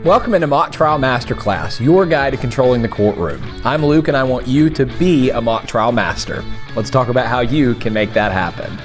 Welcome into Mock Trial Masterclass, your guide to controlling the courtroom. I'm Luke and I want you to be a mock trial master. Let's talk about how you can make that happen.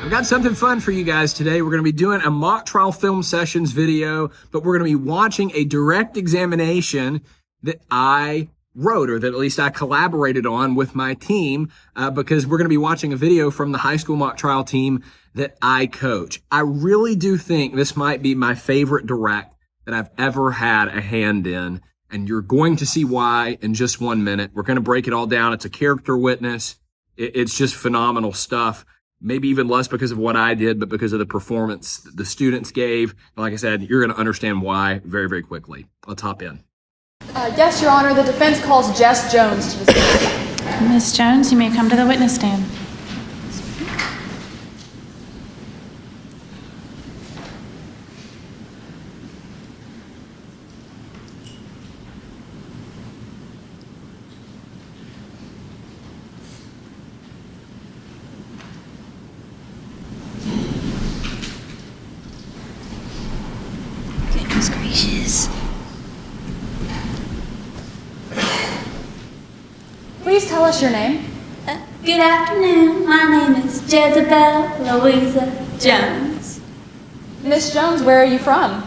I've got something fun for you guys today. We're going to be doing a mock trial film sessions video, but we're going to be watching a direct examination that I wrote, or that at least I collaborated on with my team, because we're going to be watching a video from the high school mock trial team that I coach. I really do think this might be my favorite direct that I've ever had a hand in, and you're going to see why in just 1 minute. We're going to break it all down. It's a character witness. It's just phenomenal stuff. Maybe even less because of what I did, but because of the performance the students gave. Like I said, you're going to understand why very, very quickly. Let's hop in. Yes, Your Honor. The defense calls Jess Jones to the stand. Miss Jones, you may come to the witness stand. Goodness gracious. Please tell us your name. Good afternoon. My name is Jezebel Louisa Jones. Miss Jones, where are you from?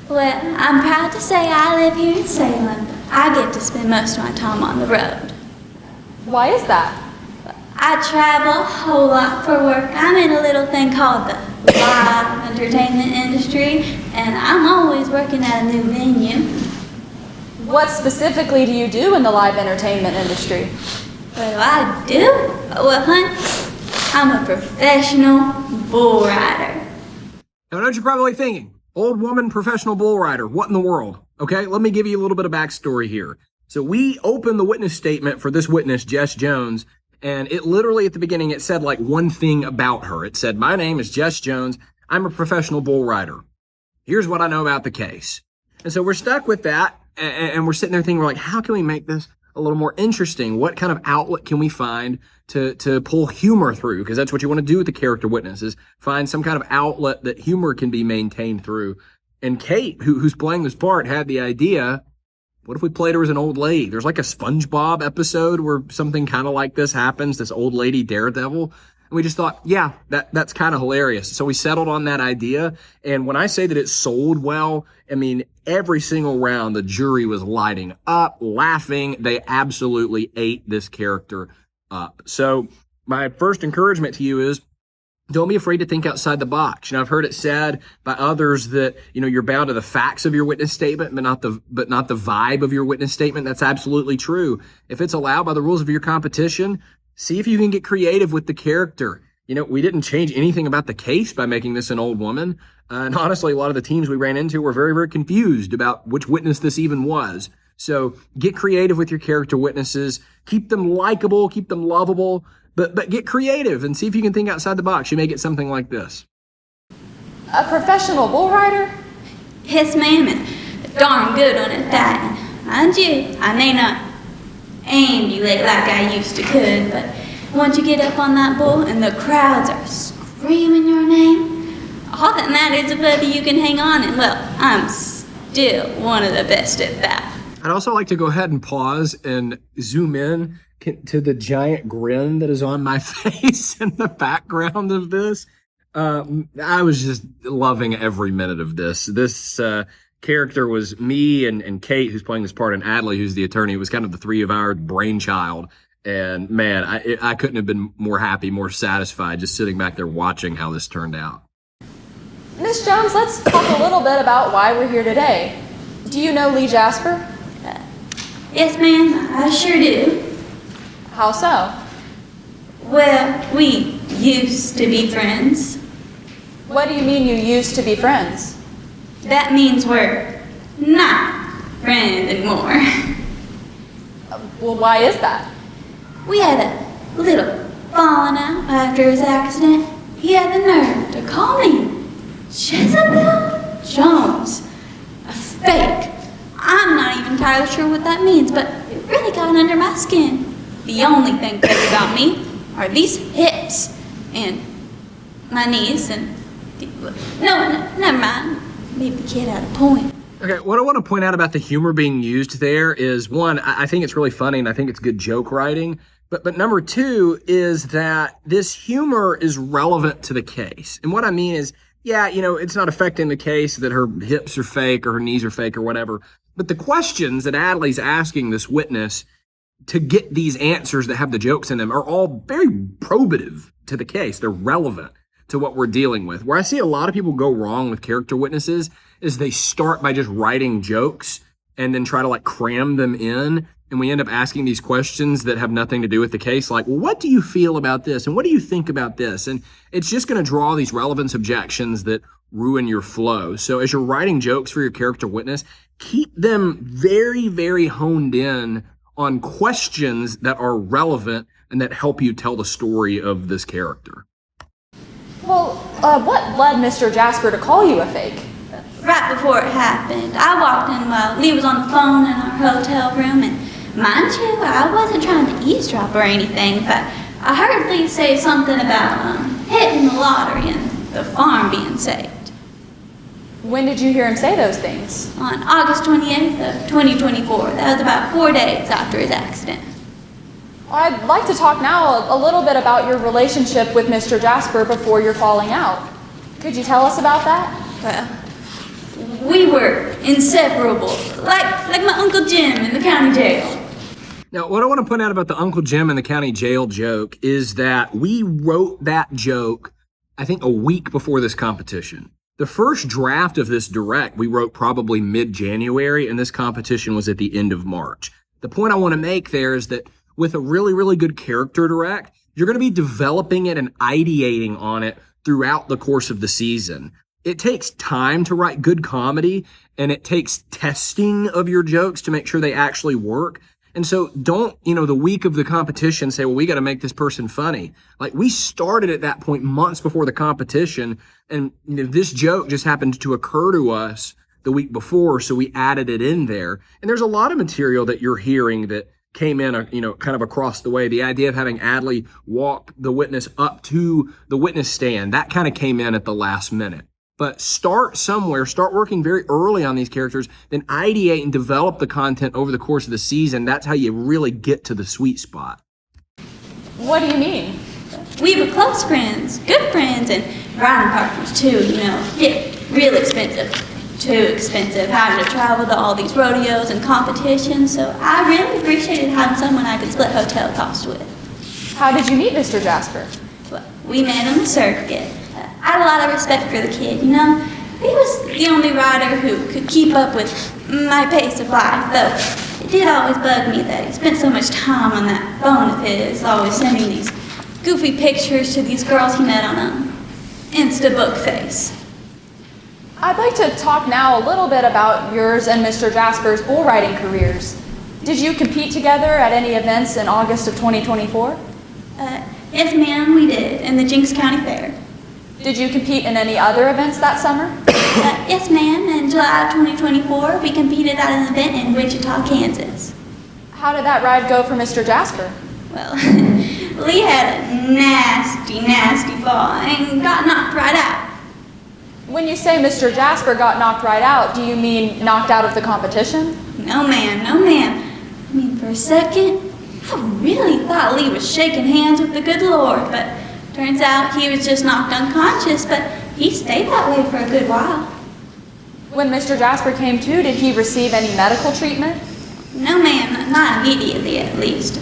Well, I'm proud to say I live here in Salem. I get to spend most of my time on the road. Why is that? I travel a whole lot for work. I'm in a little thing called the live entertainment industry, and I'm always working at a new venue. What specifically do you do in the live entertainment industry? What do I do? Well, hun, I'm a professional bull rider. Now, I know what you're probably thinking. Old woman, professional bull rider. What in the world? Okay, let me give you a little bit of backstory here. So we opened the witness statement for this witness, Jess Jones, and it literally at the beginning, it said like one thing about her. It said, my name is Jess Jones. I'm a professional bull rider. Here's what I know about the case. And so we're stuck with that, and we're sitting there thinking, we're like, how can we make this a little more interesting? What kind of outlet can we find to pull humor through? Because that's what you want to do with the character witnesses. Find some kind of outlet that humor can be maintained through. And Kate, who's playing this part, had the idea, what if we played her as an old lady? There's like a SpongeBob episode where something kind of like this happens, this old lady daredevil. And we just thought, yeah, that's kind of hilarious. So we settled on that idea. And when I say that it sold well, I mean, every single round, the jury was lighting up, laughing. They absolutely ate this character up. So my first encouragement to you is, don't be afraid to think outside the box. You know, I've heard it said by others that, you know, you're bound to the facts of your witness statement, but not the vibe of your witness statement. That's absolutely true. If it's allowed by the rules of your competition, see if you can get creative with the character. You know, we didn't change anything about the case by making this an old woman. And honestly, a lot of the teams we ran into were very, very confused about which witness this even was. So get creative with your character witnesses. Keep them likable, keep them lovable, but get creative and see if you can think outside the box. You may get something like this. A professional bull rider? Yes, ma'am, and darn good on it that. Mind you, I may not ambulate like I used to could, but once you get up on that bull and the crowds are screaming your name, all that matters is whether you can hang on, and well, I'm still one of the best at that. I'd also like to go ahead and pause and zoom in to the giant grin that is on my face in the background of this. I was just loving every minute of this. This character was me and Kate, who's playing this part, and Adley, who's the attorney. It was kind of the three of our brainchild. And man, I couldn't have been more happy, more satisfied just sitting back there watching how this turned out. Miss Jones, let's talk a little bit about why we're here today. Do you know Lee Jasper? Yes, ma'am, I sure do. How so? Well, we used to be friends. What do you mean you used to be friends? That means we're not friends anymore. Well, why is that? We had a little falling out after his accident. He had the nerve to call me Jezebel Jones, a fake. I'm not even entirely sure what that means, but it really got under my skin. The only thing fake about me are these hips and my knees and... No, never mind. maybe the kid had a point. Okay, what I want to point out about the humor being used there is, one, I think it's really funny and I think it's good joke writing. But number two is that this humor is relevant to the case. And what I mean is, yeah, it's not affecting the case that her hips are fake or her knees are fake or whatever. But the questions that Adley's asking this witness to get these answers that have the jokes in them are all very probative to the case. They're relevant to what we're dealing with. Where I see a lot of people go wrong with character witnesses is they start by just writing jokes and then try to cram them in. And we end up asking these questions that have nothing to do with the case. Like, well, what do you feel about this? And what do you think about this? And it's just going to draw these relevance objections that ruin your flow. So as you're writing jokes for your character witness, keep them very, very honed in on questions that are relevant and that help you tell the story of this character. Well, what led Mr. Jasper to call you a fake? Right before it happened, I walked in while Lee was on the phone in our hotel room, and mind you, I wasn't trying to eavesdrop or anything, but I heard Lee say something about hitting the lottery and the farm being saved. When did you hear him say those things? On August 28th of 2024. That was about 4 days after his accident. I'd like to talk now a little bit about your relationship with Mr. Jasper before your falling out. Could you tell us about that? Well, we were inseparable, like my Uncle Jim in the county jail. Now, what I want to point out about the Uncle Jim in the county jail joke is that we wrote that joke, I think, a week before this competition. The first draft of this direct we wrote probably mid-January, and this competition was at the end of March. The point I want to make there is that with a really, really good character direct, you're going to be developing it and ideating on it throughout the course of the season. It takes time to write good comedy, and it takes testing of your jokes to make sure they actually work. And so don't, the week of the competition say, well, we got to make this person funny. We started at that point months before the competition, and this joke just happened to occur to us the week before, so we added it in there. And there's a lot of material that you're hearing that came in, kind of across the way. The idea of having Adley walk the witness up to the witness stand, that kind of came in at the last minute. But start somewhere, start working very early on these characters, then ideate and develop the content over the course of the season. That's how you really get to the sweet spot. What do you mean? We were close friends, good friends, and riding partners too, Get real expensive, too expensive, having to travel to all these rodeos and competitions, so I really appreciated having someone I could split hotel costs with. How did you meet Mr. Jasper? Well, we met on the circuit. I had a lot of respect for the kid, He was the only rider who could keep up with my pace of life, though it did always bug me that he spent so much time on that phone of his, always sending these goofy pictures to these girls he met on Instabook face. I'd like to talk now a little bit about yours and Mr. Jasper's bull riding careers. Did you compete together at any events in August of 2024? Yes, ma'am, we did, in the Jinx County Fair. Did you compete in any other events that summer? Yes, ma'am. In July of 2024, we competed at an event in Wichita, Kansas. How did that ride go for Mr. Jasper? Well, Lee had a nasty, nasty fall and got knocked right out. When you say Mr. Jasper got knocked right out, do you mean knocked out of the competition? No, ma'am, no, ma'am. For a second, I really thought Lee was shaking hands with the good Lord, but turns out he was just knocked unconscious, but he stayed that way for a good while. When Mr. Jasper came to, did he receive any medical treatment? No, ma'am, not immediately at least.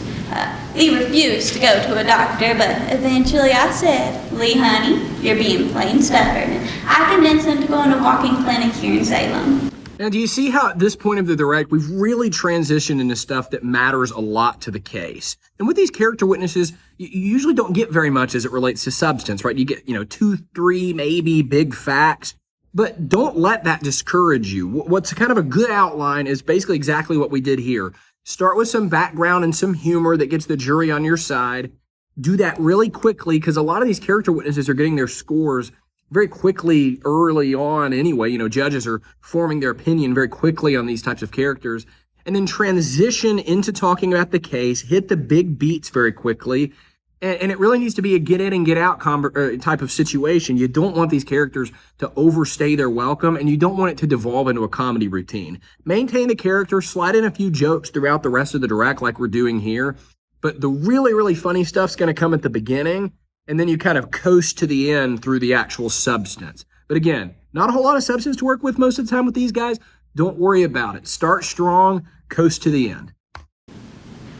Lee refused to go to a doctor, but eventually I said, Lee, honey, you're being plain stubborn. And I convinced him to go in a walking clinic here in Salem. Now, do you see how at this point of the direct, we've really transitioned into stuff that matters a lot to the case? And with these character witnesses, you usually don't get very much as it relates to substance, right? You get, 2, 3, maybe big facts, but don't let that discourage you. What's kind of a good outline is basically exactly what we did here. Start with some background and some humor that gets the jury on your side. Do that really quickly because a lot of these character witnesses are getting their scores very quickly early on anyway. Judges are forming their opinion very quickly on these types of characters. And then transition into talking about the case, hit the big beats very quickly, And it really needs to be a get in and get out type of situation. You don't want these characters to overstay their welcome, and you don't want it to devolve into a comedy routine. Maintain the character, slide in a few jokes throughout the rest of the direct like we're doing here. But the really, really funny stuff's going to come at the beginning, and then you kind of coast to the end through the actual substance. But again, not a whole lot of substance to work with most of the time with these guys. Don't worry about it. Start strong, coast to the end.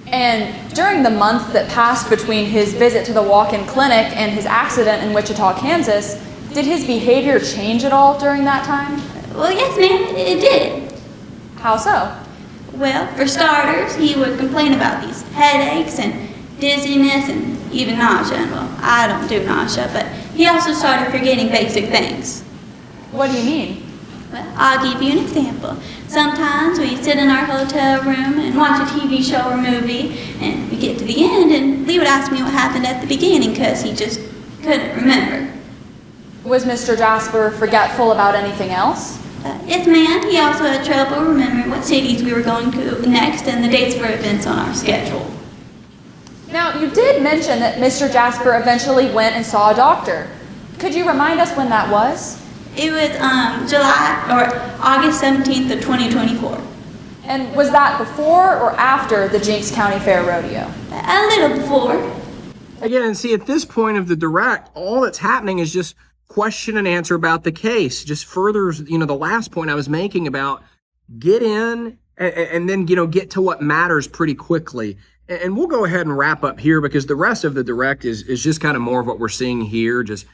And during the month that passed between his visit to the walk-in clinic and his accident in Wichita, Kansas, did his behavior change at all during that time? Well, yes, ma'am, it did. How so? Well, for starters, he would complain about these headaches and dizziness and even nausea. And well, I don't do nausea, but he also started forgetting basic things. What do you mean? Well, I'll give you an example. Sometimes we sit in our hotel room and watch a TV show or movie, and we get to the end, and Lee would ask me what happened at the beginning because he just couldn't remember. Was Mr. Jasper forgetful about anything else? Yes, ma'am. He also had trouble remembering what cities we were going to next and the dates for events on our schedule. Now, you did mention that Mr. Jasper eventually went and saw a doctor. Could you remind us when that was? It was July or August 17th of 2024. And was that before or after the Jinx County Fair Rodeo? A little before. Again, see, at this point of the direct, all that's happening is just question and answer about the case. Just furthers, the last point I was making about get in and then, get to what matters pretty quickly. And we'll go ahead and wrap up here because the rest of the direct is just kind of more of what we're seeing here, just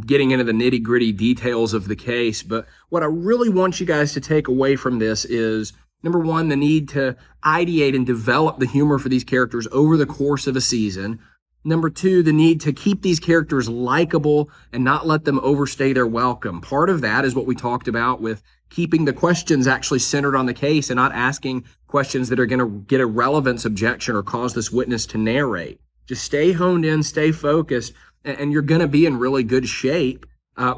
getting into the nitty gritty details of the case. But what I really want you guys to take away from this is, number one, the need to ideate and develop the humor for these characters over the course of a season. Number two, the need to keep these characters likable and not let them overstay their welcome. Part of that is what we talked about with keeping the questions actually centered on the case and not asking questions that are going to get a relevance objection or cause this witness to narrate. Just stay honed in, stay focused, and you're going to be in really good shape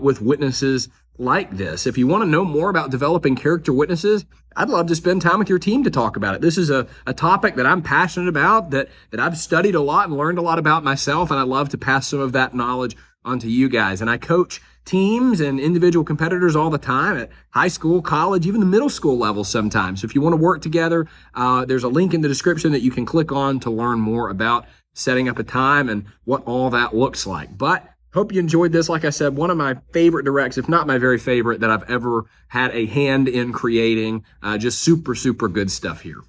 with witnesses like this. If you want to know more about developing character witnesses, I'd love to spend time with your team to talk about it. This is a topic that I'm passionate about, that I've studied a lot and learned a lot about myself, and I love to pass some of that knowledge onto you guys. And I coach teams and individual competitors all the time at high school, college, even the middle school level sometimes. So if you want to work together, there's a link in the description that you can click on to learn more about setting up a time and what all that looks like. But hope you enjoyed this. Like I said, one of my favorite directs, if not my very favorite, that I've ever had a hand in creating. Just super, super good stuff here.